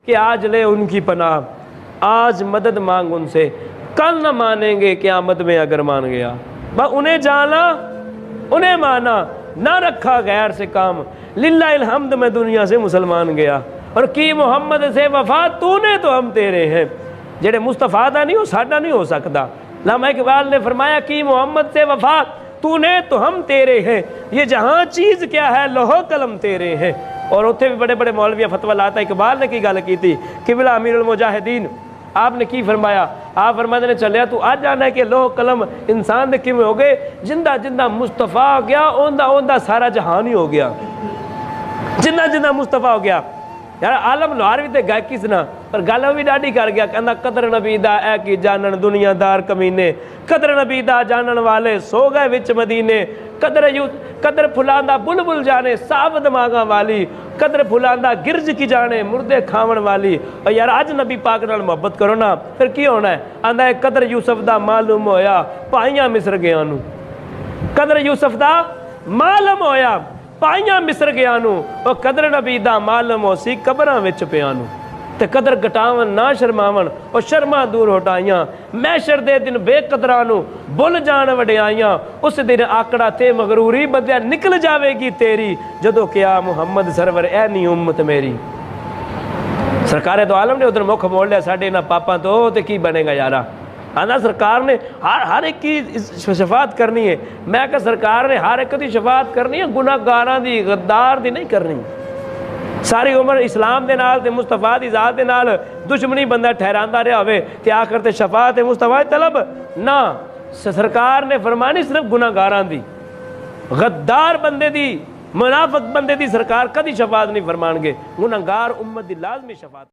कि आज ले उनकी पनाह, आज मदद मांग उनसे, कल न मानेंगे क़यामत में अगर मान गया। बस उन्हें जाना उन्हें माना, ना रखा गैर से काम, लिल्लाहिल हम्द में दुनिया से मुसलमान गया। और की मुहम्मद से वफा तूने तो हम तेरे हैं, जेड़े मुस्तफ़ा दा नहीं हो साडा नहीं हो सकता। अल्लामा इकबाल ने फरमाया कि मोहम्मद से वफा तूने तो हम तेरे हैं, ये जहाँ चीज़ क्या है लोहो कलम तेरे हैं। और उत्थे भी बड़े बड़े मौलविया फतवा लाता। इकबाल ने की गल की थी, किबला अमीरुल मुजाहिदीन आपने की फरमाया, आप फरमाते ने चलिया तू आज जाना है कि लोह कलम इंसान दे किवें हो गए, जिंदा जिंदा मुस्तफ़ा हो गया ओंदा ओंदा सारा जहान ही हो गया, जिंदा जिंदा मुस्तफ़ा हो गया। यार आलम लोहार भी तो गायकी सुना, पर गल भी डाढ़ी कर गया, कहना कदर नबी दा ऐ की जानन दुनियादार कमीने, कदर नबी दा जानन वाले सो गए विच मदीने, कदर फुलांदा बुलबुल जाने साफ दिमागा वाली, कदर फुलांदा गिरज की जाने मुर्दे खावन वाली। और यार अज नबी पाक नाल मुहब्बत करो ना, फिर की होना है। आंदा है कदर यूसुफ दा मालूम होया पाइयां मिस्र गया नू, कदर यूसुफ दा मालूम होया पाइयां मिस्र गया नू, और कदर नबी दा मालूम हो सी कबरां विच पिया नू। ते कदर घटावन ना शर्मावन और शर्मा दूर हटाइयां, मैशर दे दिन बेकदरां नू भुल जान वडियाइयां। उस दिन आकड़ा ते मगरूरी बंदिया निकल जावेगी तेरी, जदों क्या मुहम्मद सरवर ऐ नी उम्मत मेरी। सरकारे तो आलम ने उधर मुख मोड़ लिया साढ़े इन्हां पापां तो, ते की बनेगा यारा। आना सरकार ने हर एक की शफात करनी है। मैं कहा सरकार ने हर एक की शफात करनी है, गुनाहगारां दी गद्दार दी नहीं करनी। सारी उम्र इस्लाम के नाल ते मुस्तफा दी जात दे नाल दुश्मनी बंदा ठहरांदा रहा होवे ते आखिर ते शफात मुस्तफा तलब ना। सरकार ने फरमानी सिर्फ गुनाहगारां दी, गद्दार बंदे दी मुनाफिक बंदे दी सरकार कदी शफात नहीं फरमानगे। गुनाहगार उम्मत दी लाजमी शफात।